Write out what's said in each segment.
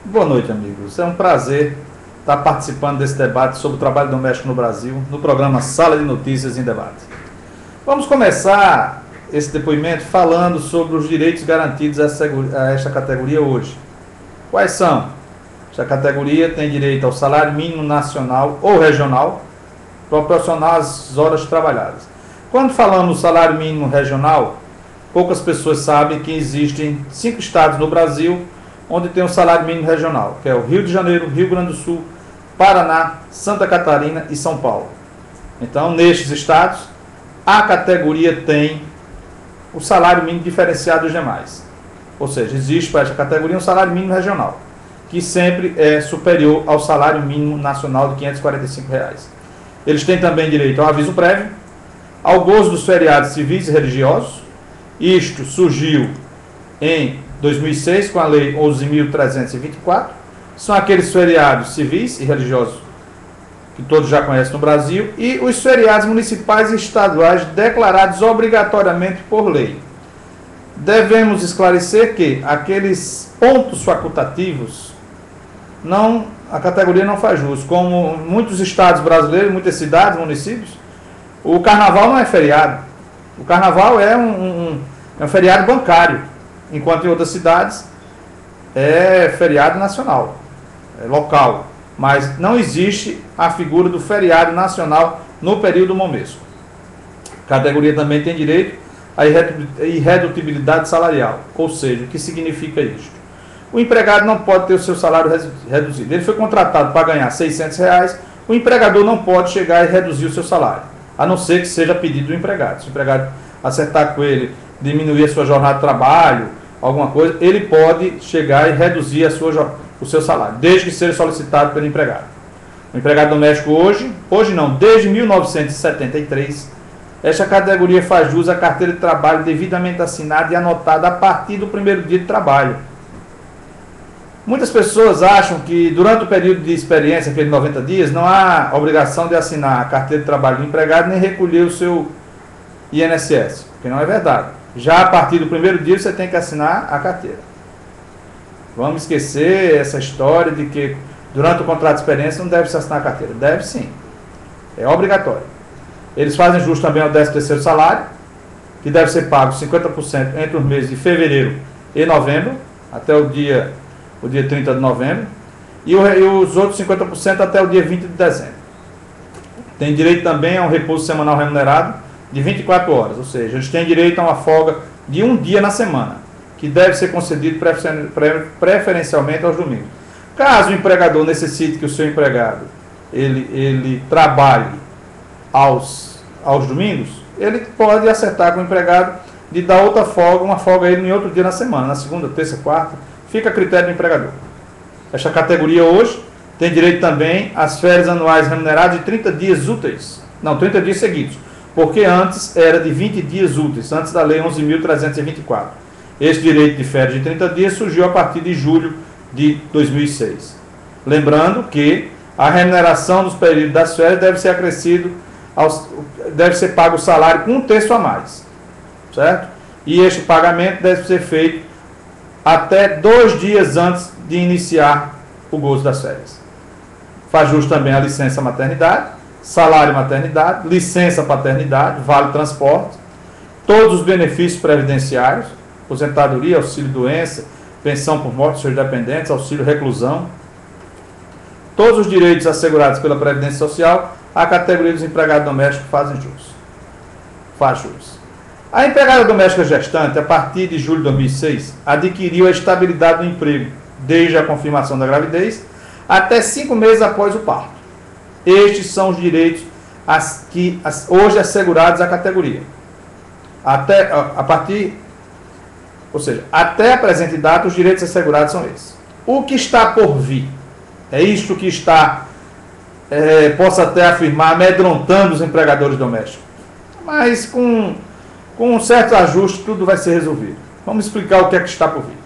Boa noite, amigos. É um prazer estar participando desse debate sobre o trabalho doméstico no Brasil, no programa Sala de Notícias em Debate. Vamos começar esse depoimento falando sobre os direitos garantidos a esta categoria hoje. Quais são? Esta categoria tem direito ao salário mínimo nacional ou regional, proporcional às horas trabalhadas. Quando falamos salário mínimo regional, poucas pessoas sabem que existem 5 estados no Brasil onde tem o salário mínimo regional, que é o Rio de Janeiro, Rio Grande do Sul, Paraná, Santa Catarina e São Paulo. Então, nestes estados, a categoria tem o salário mínimo diferenciado dos demais. Ou seja, existe para esta categoria um salário mínimo regional, que sempre é superior ao salário mínimo nacional de R$ 545. Eles têm também direito ao aviso prévio, ao gozo dos feriados civis e religiosos. Isto surgiu em 2006 com a Lei 11.324. São aqueles feriados civis e religiosos que todos já conhecem no Brasil, e os feriados municipais e estaduais declarados obrigatoriamente por lei. Devemos esclarecer que aqueles pontos facultativos a categoria não faz jus. Como muitos estados brasileiros, muitas cidades, municípios, o carnaval não é feriado. O carnaval é um feriado bancário, enquanto em outras cidades é feriado nacional, é local. Mas não existe a figura do feriado nacional no período momesco. A categoria também tem direito à irredutibilidade salarial, ou seja, o que significa isto? O empregado não pode ter o seu salário reduzido. Ele foi contratado para ganhar R$600, o empregador não pode chegar e reduzir o seu salário, a não ser que seja pedido do empregado. Se o empregado acertar com ele, diminuir a sua jornada de trabalho, alguma coisa, ele pode chegar e reduzir o seu salário, desde que seja solicitado pelo empregado. O empregado doméstico desde 1973, esta categoria faz jus à carteira de trabalho devidamente assinada e anotada a partir do primeiro dia de trabalho. Muitas pessoas acham que durante o período de experiência, aquele 90 dias, não há obrigação de assinar a carteira de trabalho do empregado nem recolher o seu INSS, que não é verdade. Já a partir do primeiro dia você tem que assinar a carteira. Vamos esquecer essa história de que durante o contrato de experiência não deve se assinar a carteira. Deve sim. É obrigatório. Eles fazem jus também ao 13º salário, que deve ser pago 50% entre os meses de fevereiro e novembro, até o dia 30 de novembro, e os outros 50% até o dia 20 de dezembro. Tem direito também a um repouso semanal remunerado de 24 horas, ou seja, eles têm direito a uma folga de um dia na semana, que deve ser concedido preferencialmente aos domingos. Caso o empregador necessite que o seu empregado ele trabalhe aos domingos, ele pode acertar com o empregado de dar outra folga, uma folga a ele em outro dia na semana, na segunda, terça, quarta, fica a critério do empregador. Esta categoria hoje tem direito também às férias anuais remuneradas de 30 dias úteis, 30 dias seguidos, porque antes era de 20 dias úteis, antes da Lei 11.324. Esse direito de férias de 30 dias surgiu a partir de julho de 2006. Lembrando que a remuneração dos períodos das férias deve ser pago o salário com 1/3 a mais, certo? E este pagamento deve ser feito até 2 dias antes de iniciar o gozo das férias. Faz jus também a licença maternidade, salário maternidade, licença paternidade, vale transporte, todos os benefícios previdenciários, aposentadoria, auxílio doença, pensão por morte dos seus dependentes, auxílio reclusão, todos os direitos assegurados pela Previdência Social, a categoria dos empregados domésticos faz jus. A empregada doméstica gestante, a partir de julho de 2006, adquiriu a estabilidade do emprego, desde a confirmação da gravidez até 5 meses após o parto. Estes são os direitos hoje assegurados à categoria. Até a presente data, os direitos assegurados são esses. O que está por vir? É isto que está, posso até afirmar, amedrontando os empregadores domésticos. Mas com um certo ajuste, tudo vai ser resolvido. Vamos explicar o que é que está por vir.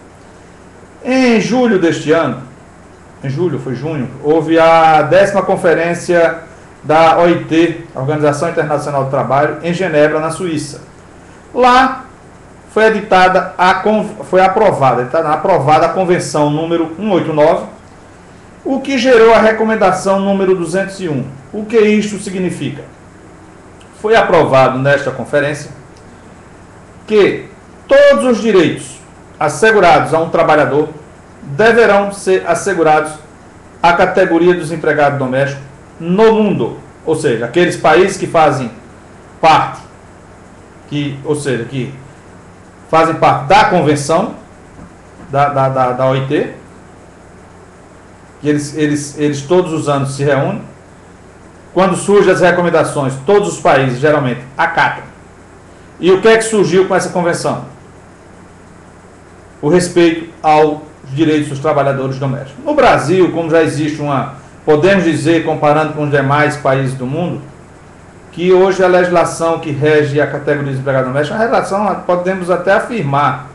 Em julho deste ano, junho, houve a 10ª conferência da OIT, Organização Internacional do Trabalho, em Genebra, na Suíça. Lá foi aprovada a Convenção número 189, o que gerou a recomendação número 201. O que isto significa? Foi aprovado nesta conferência que todos os direitos assegurados a um trabalhador deverão ser assegurados à categoria dos empregados domésticos no mundo, ou seja, aqueles países que fazem parte, que fazem parte da convenção da OIT, que eles todos os anos se reúnem. Quando surgem as recomendações, todos os países geralmente acatam. E o que é que surgiu com essa convenção? O respeito aos direitos dos trabalhadores domésticos. No Brasil, como já existe podemos dizer, comparando com os demais países do mundo, que hoje a legislação que rege a categoria de empregado doméstico é uma legislação, podemos até afirmar,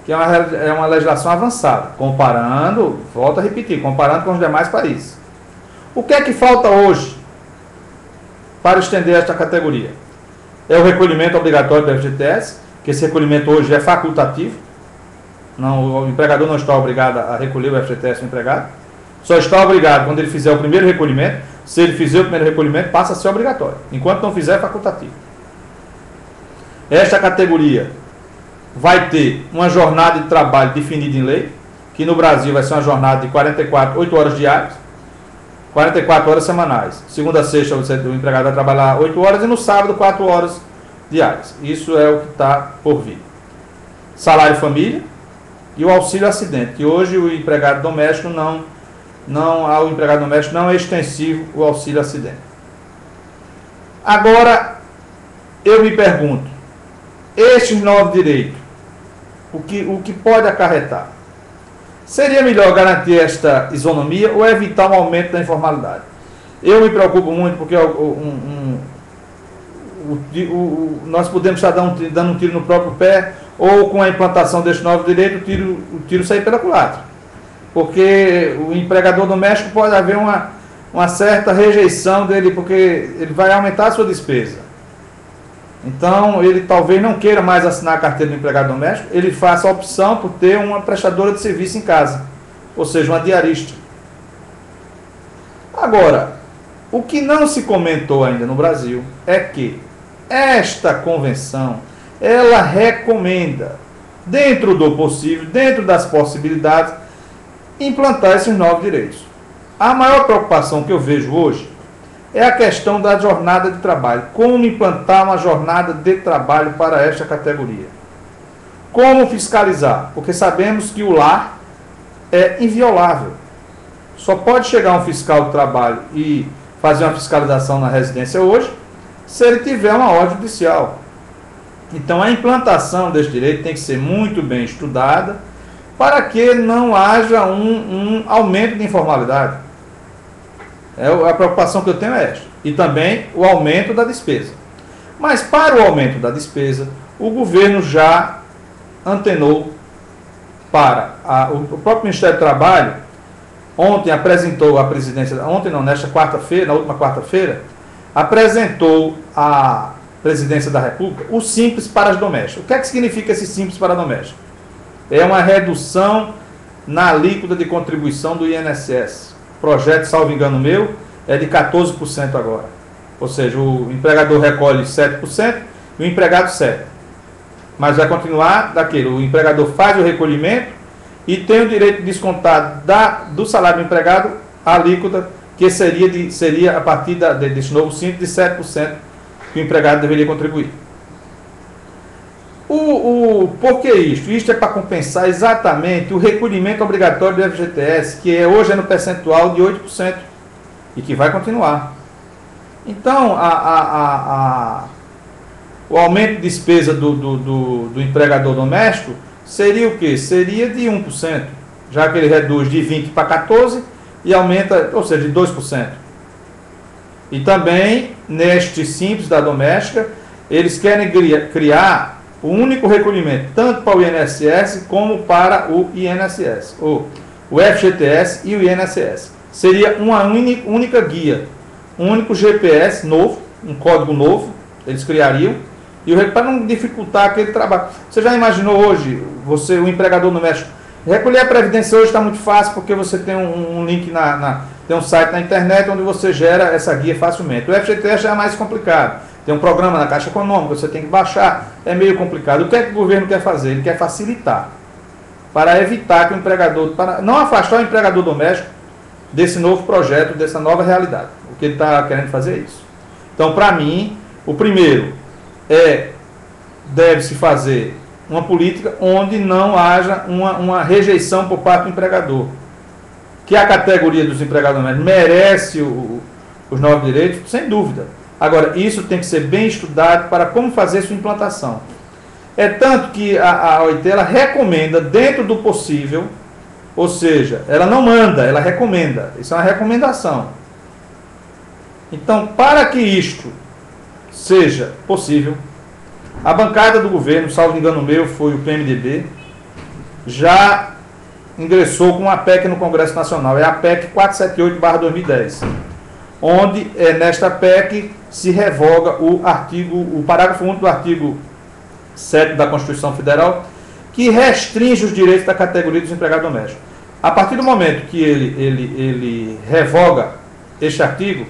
que é uma legislação avançada, volto a repetir, comparando com os demais países. O que é que falta hoje para estender esta categoria? É o recolhimento obrigatório do FGTS, que esse recolhimento hoje é facultativo. Não, o empregador não está obrigado a recolher o FGTS do empregado. Só está obrigado quando ele fizer o primeiro recolhimento. Se ele fizer o primeiro recolhimento, passa a ser obrigatório. Enquanto não fizer, é facultativo. Esta categoria vai ter uma jornada de trabalho definida em lei, que no Brasil vai ser uma jornada de 8 horas diárias, 44 horas semanais. Segunda a sexta, o empregado vai trabalhar 8 horas e no sábado 4 horas diárias. Isso é o que está por vir. Salário família e o auxílio acidente, que hoje o empregado doméstico ao empregado doméstico não é extensivo o auxílio acidente. Agora, eu me pergunto, estes novos direitos, o que pode acarretar? Seria melhor garantir esta isonomia ou evitar um aumento da informalidade? Eu me preocupo muito porque nós podemos estar dando um tiro no próprio pé, ou com a implantação deste novo direito, o tiro sair pela culatra. Porque o empregador doméstico pode haver uma certa rejeição dele, porque ele vai aumentar a sua despesa. Então, ele talvez não queira mais assinar a carteira do empregado doméstico, ele faça a opção por ter uma prestadora de serviço em casa, ou seja, uma diarista. Agora, o que não se comentou ainda no Brasil é que esta convenção, ela recomenda, dentro do possível, dentro das possibilidades, implantar esses novos direitos. A maior preocupação que eu vejo hoje é a questão da jornada de trabalho. Como implantar uma jornada de trabalho para esta categoria? Como fiscalizar? Porque sabemos que o lar é inviolável. Só pode chegar um fiscal de trabalho e fazer uma fiscalização na residência hoje, se ele tiver uma ordem judicial. Então a implantação desse direito tem que ser muito bem estudada, para que não haja um aumento de informalidade. A preocupação que eu tenho é esta. E também o aumento da despesa. Mas para o aumento da despesa, o governo já antenou para o próprio Ministério do Trabalho. Ontem apresentou a presidência, nesta quarta-feira, na última quarta-feira, apresentou à Presidência da República o Simples para as Domésticas. O que é que significa esse Simples para Domésticas? É uma redução na alíquota de contribuição do INSS. O projeto, salvo engano meu, é de 14% agora. Ou seja, o empregador recolhe 7% e o empregado 7%. Mas vai continuar daquele. O empregador faz o recolhimento e tem o direito de descontar do salário do empregado a alíquota, que seria a partir desse novo Simples de 7% que o empregado deveria contribuir. Por que isto? Isto é para compensar exatamente o recolhimento obrigatório do FGTS, que hoje é no percentual de 8%, e que vai continuar. Então, o aumento de despesa do empregador doméstico seria o quê? Seria de 1%, já que ele reduz de 20% para 14% e aumenta, ou seja, de 2%. E também, neste Simples da doméstica, eles querem criar o único recolhimento, tanto para o INSS como para o INSS, ou o FGTS e o INSS. Seria uma única guia, um único GPS novo, um código novo, eles criariam, E para não dificultar aquele trabalho. Você já imaginou hoje, você, o empregador doméstico, recolher a previdência hoje está muito fácil, porque você tem um link, tem um site na internet onde você gera essa guia facilmente. O FGTS já é mais complicado. Tem um programa na Caixa Econômica, você tem que baixar, é meio complicado. O que é que o governo quer fazer? Ele quer facilitar, para evitar que o empregador, para não afastar o empregador doméstico desse novo projeto, dessa nova realidade. O que ele está querendo fazer é isso. Então, para mim, o primeiro deve-se fazer uma política onde não haja uma rejeição por parte do empregador. Que a categoria dos empregados domésticos merece os novos direitos, sem dúvida. Agora, isso tem que ser bem estudado para como fazer sua implantação. É tanto que a OIT ela recomenda, dentro do possível, ou seja, ela não manda, ela recomenda. Isso é uma recomendação. Então, para que isto seja possível, a bancada do governo, salvo engano meu, foi o PMDB, já ingressou com uma PEC no Congresso Nacional. É a PEC 478/2010, onde nesta PEC se revoga o parágrafo único do artigo 7 da Constituição Federal, que restringe os direitos da categoria dos empregados domésticos. A partir do momento que ele revoga este artigo,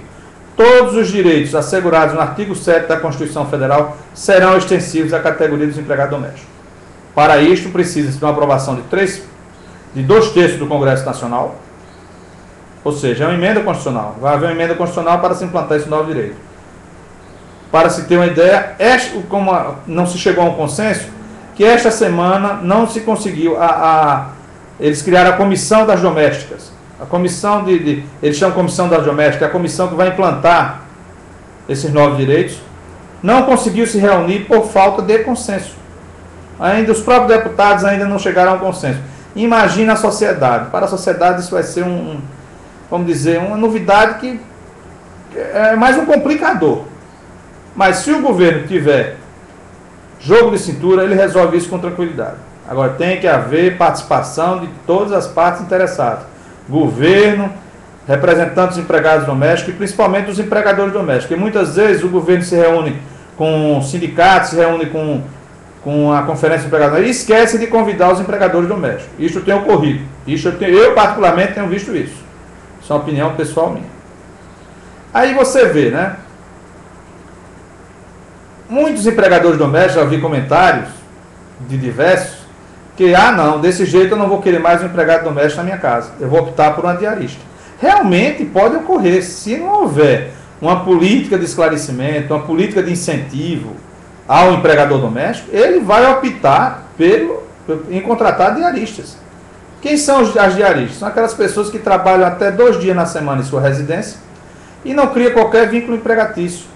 todos os direitos assegurados no artigo 7 da Constituição Federal serão extensivos à categoria dos empregados domésticos. Para isto, precisa-se de uma aprovação de 2/3 do Congresso Nacional, ou seja, é uma emenda constitucional. Vai haver uma emenda constitucional para se implantar esse novo direito. Para se ter uma ideia, como não se chegou a um consenso, que esta semana não se conseguiu, eles criaram a Comissão das Domésticas. A comissão eles chamam de Comissão das Domésticas, é a comissão que vai implantar esses novos direitos, não conseguiu se reunir por falta de consenso. Ainda os próprios deputados ainda não chegaram a um consenso. Imagina a sociedade. Para a sociedade isso vai ser vamos dizer, uma novidade que é mais um complicador. Mas se o governo tiver jogo de cintura, ele resolve isso com tranquilidade. Agora tem que haver participação de todas as partes interessadas. Governo, representantes dos empregados domésticos e principalmente dos empregadores domésticos. Porque muitas vezes o governo se reúne com sindicatos, se reúne com a Conferência de Empregadores e esquece de convidar os empregadores domésticos. Isso tem ocorrido. Eu particularmente tenho visto isso. Isso é uma opinião pessoal minha. Aí você vê, né? Muitos empregadores domésticos, já vi comentários de diversos, que, não, desse jeito eu não vou querer mais um empregado doméstico na minha casa. Eu vou optar por uma diarista. Realmente pode ocorrer, se não houver uma política de esclarecimento, uma política de incentivo ao empregador doméstico, ele vai optar em contratar diaristas. Quem são as diaristas? São aquelas pessoas que trabalham até 2 dias na semana em sua residência e não cria qualquer vínculo empregatício.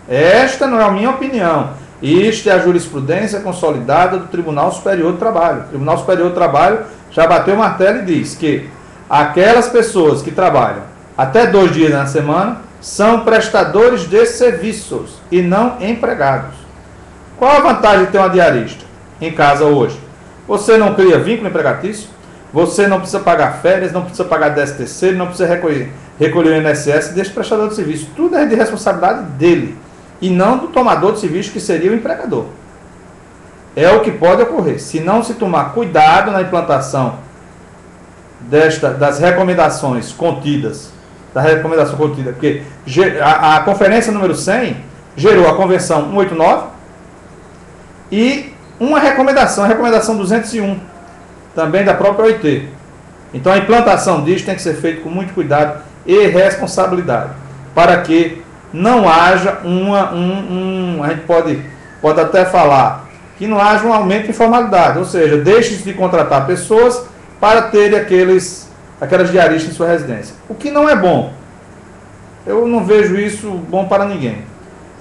Esta não é a minha opinião. Isto é a jurisprudência consolidada do Tribunal Superior do Trabalho. O Tribunal Superior do Trabalho já bateu o martelo e diz que aquelas pessoas que trabalham até 2 dias na semana são prestadores de serviços e não empregados. Qual a vantagem de ter uma diarista em casa hoje? Você não cria vínculo empregatício, você não precisa pagar férias, não precisa pagar 13º, não precisa recolher o INSS desse prestador de serviço. Tudo é de responsabilidade dele e não do tomador de serviço, que seria o empregador. É o que pode ocorrer. Se não se tomar cuidado na implantação das recomendações contidas, porque a conferência número 100 gerou a Convenção 189 e uma recomendação, a recomendação 201, também da própria OIT. Então a implantação disso tem que ser feita com muito cuidado e responsabilidade, para que não haja a gente pode até falar que não haja um aumento de informalidade, ou seja, deixe-se de contratar pessoas para ter aquelas diaristas em sua residência. O que não é bom. Eu não vejo isso bom para ninguém.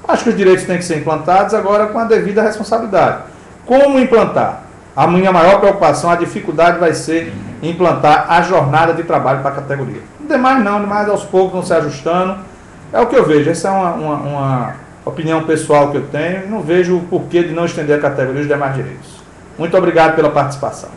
Acho que os direitos têm que ser implantados agora com a devida responsabilidade. Como implantar? A minha maior preocupação, a dificuldade vai ser implantar a jornada de trabalho para a categoria. Não demais não, demais aos poucos vão se ajustando. É o que eu vejo, essa é uma opinião pessoal que eu tenho, e não vejo o porquê de não estender a categoria e os demais direitos. Muito obrigado pela participação.